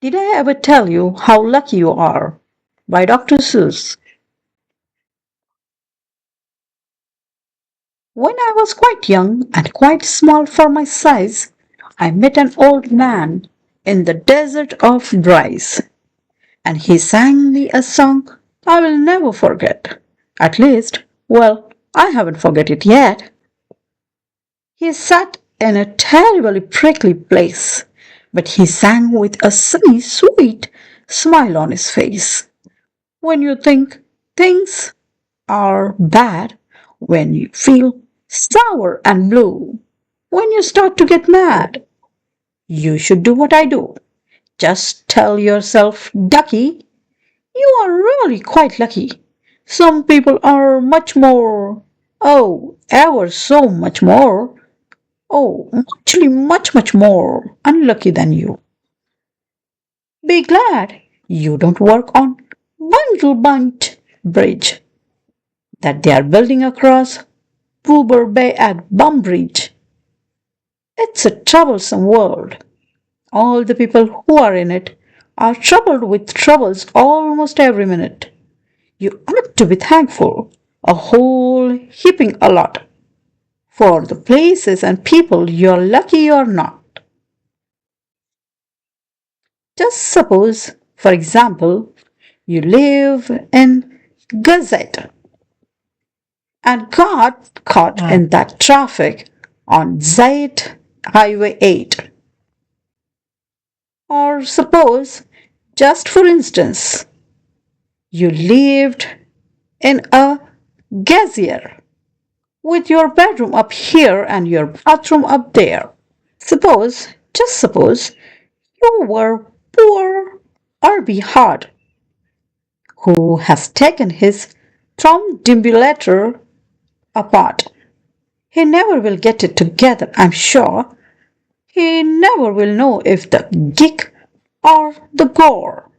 Did I ever tell you how lucky you are? By Dr. Seuss. When I was quite young and quite small for my size, I met an old man in the desert of rice, and he sang me a song I will never forget. At least, well, I haven't forget it yet. He sat in a terribly prickly place, but he sang with a sunny, sweet smile on his face. When you think things are bad, when you feel sour and blue, when you start to get mad, you should do what I do. Just tell yourself, Ducky, you are really quite lucky. Some people are much more, oh, ever so much more, oh, actually much more unlucky than you. Be glad you don't work on Bundle Bunt Bridge that they are building across Boober Bay at Bumbridge. It's a troublesome world. All the people who are in it are troubled with troubles almost every minute. You ought to be thankful, a whole heaping a lot, for the places and people you're lucky you're not. Just suppose, for example, you live in Gazette and got caught in that traffic on Zayt Highway 8. Or suppose, just for instance, you lived in a gazier with your bedroom up here and your bathroom up there. Suppose, just suppose, you were poor Irby Hard who has taken his trombone apart. He never will get it together, I'm sure. He never will know if the gick or the gore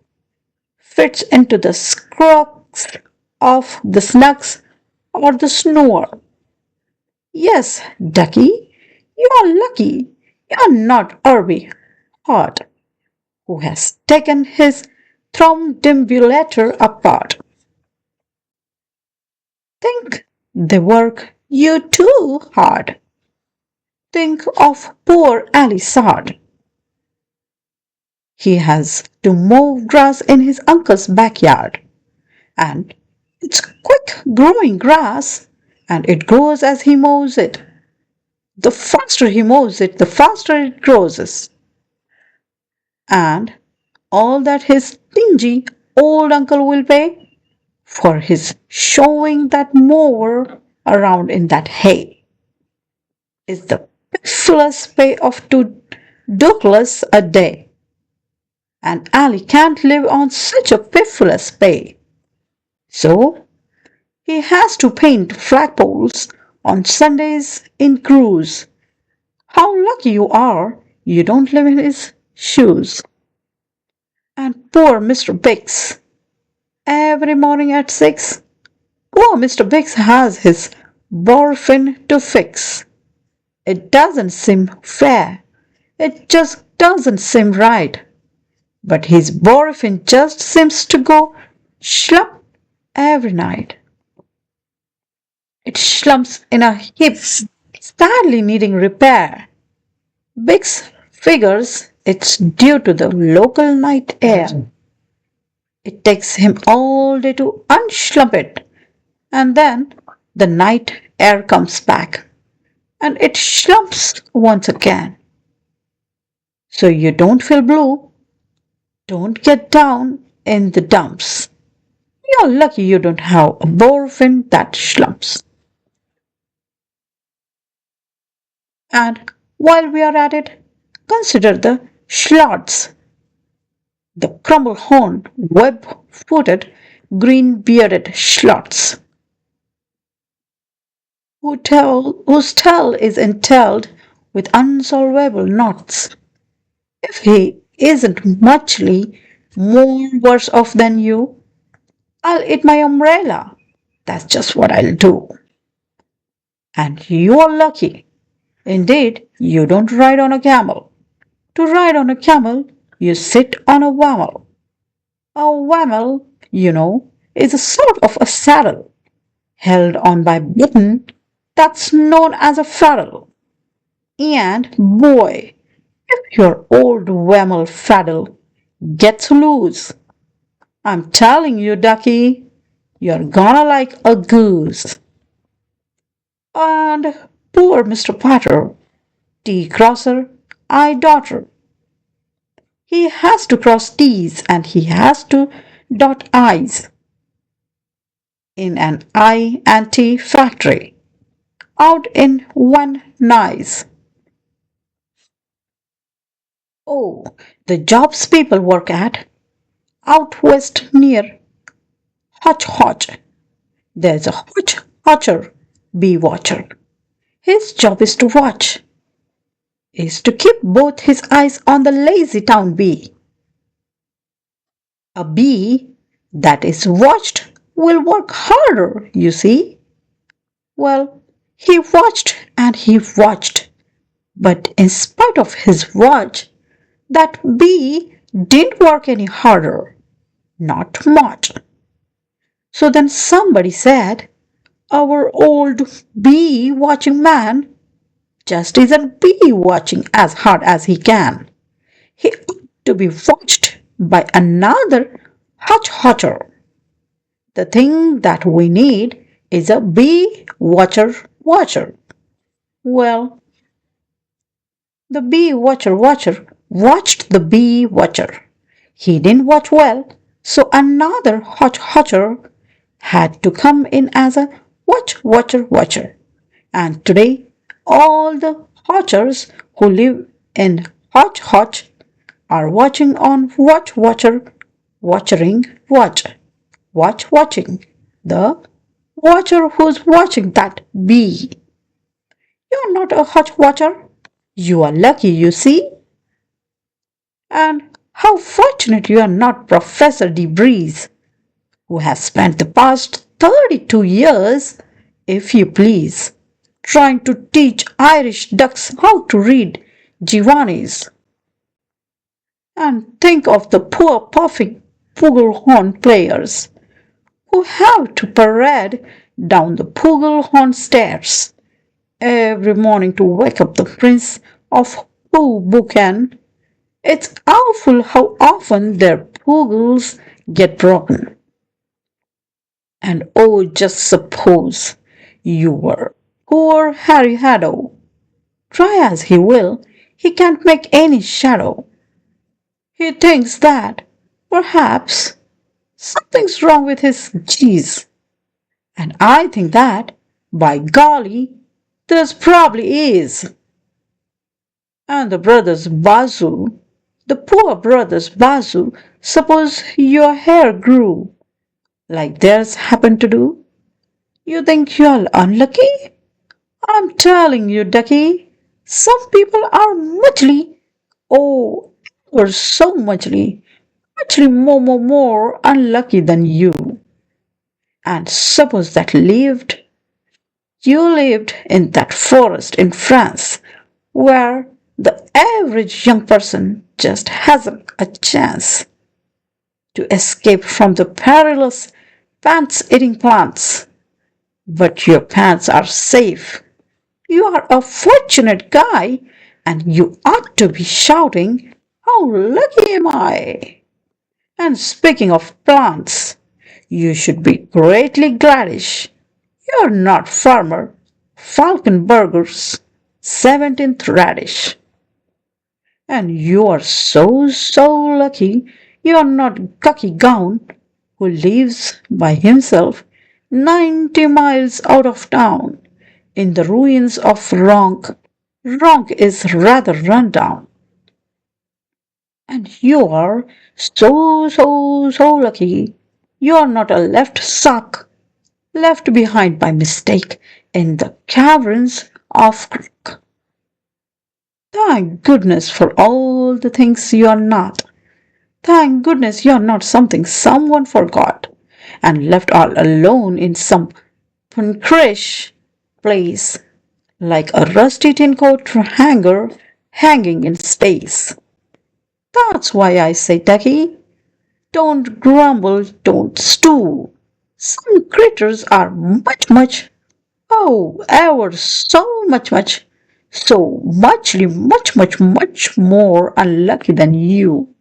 fits into the scrux of the snugs or the snore. Yes, Ducky, you are lucky. You are not Irby Hart, who has taken his thrombus apart. Think they work you too hard. Think of poor Ali Sard. He has to mow grass in his uncle's backyard, and it's quick growing grass, and it grows as he mows it. The faster he mows it, the faster it grows. And all that his stingy old uncle will pay for his showing that mower around in that hay is the pitifulest pay of $2 a day. And Ali can't live on such a pitifulest pay. So he has to paint flagpoles on Sundays in crews. How lucky you are you don't live in his shoes. And poor Mr. Biggs, every morning at 6, poor Mr. Biggs has his morphine to fix. It doesn't seem fair. It just doesn't seem right. But his morphine just seems to go slump every night. It slumps in a heap, sadly needing repair. Biggs figures it's due to the local night air. It takes him all day to unslump it, and then the night air comes back, and it slumps once again. So you don't feel blue, don't get down in the dumps. You're lucky you don't have a morphine that slumps. And while we are at it, consider the schlots, the crumble-horned, web-footed, green-bearded schlots, whose tail is entailed with unsolvable knots. If he isn't muchly more worse off than you, I'll eat my umbrella. That's just what I'll do. And you're lucky. Indeed, you don't ride on a camel. To ride on a camel, You sit on a wamel. A wamel, is a sort of a saddle held on by a button that's known as a fraddle. And boy, if your old wamel fraddle gets loose, I'm telling you, ducky, you're gonna like a goose. And poor Mr. Potter, T crosser, I daughter. He has to cross T's and he has to dot I's in an I and T factory out in one nice. Oh, the jobs people work at out west near Hotch Hotch. There's a Hotch Hotcher bee watcher. His job is to keep both his eyes on the lazy town bee. A bee that is watched will work harder, you see. Well, he watched and he watched, but in spite of his watch, that bee didn't work any harder. Not much. So then somebody said, our old bee watching man just isn't bee watching as hard as he can. He ought to be watched by another Hotch Hotcher. The thing that we need is a bee watcher. Well, the bee watcher watched the bee watcher. He didn't watch well, so another Hotch Hotcher had to come in as a watcher. And today, all the Hotchers who live in Hotch Hotch are watching on watching. The watcher who's watching that bee. You're not a Hotch watcher. You are lucky, you see. And how fortunate you are not Professor DeBreeze, who has spent the past 32 years, if you please, trying to teach Irish ducks how to read Giovanni's. And think of the poor puffing flugelhorn players who have to parade down the flugelhorn stairs every morning to wake up the Prince of Hoboken. It's awful how often their pugils get broken. And oh, just suppose you were poor Harry Haddow. Try as he will, he can't make any shadow. He thinks that, perhaps, something's wrong with his G's. And I think that, by golly, there's probably is. And the poor brothers Bazoo, suppose your hair grew like theirs happened to do. You think you're unlucky? I'm telling you, ducky, some people are muchly, oh, ever so muchly more unlucky than you. And suppose that you lived in that forest in France where the average young person just hasn't a chance to escape from the perilous pants eating plants. But your pants are safe. You are a fortunate guy and you ought to be shouting, how lucky am I? And speaking of plants, you should be greatly gladish. You're not Farmer Falkenberger's 17th radish. And you are so lucky you're not Gucky Gown, who lives by himself 90 miles out of town in the ruins of Ronk. Ronk is rather run down. And you are so lucky you're not a left sock left behind by mistake in the caverns of Crook. Thank goodness for all the things you are not. Thank goodness you're not something someone forgot and left all alone in some puncrish place like a rusty tin coat hanger hanging in space. That's why I say, Ducky, don't grumble, don't stew. Some critters are oh, ever so much more unlucky than you.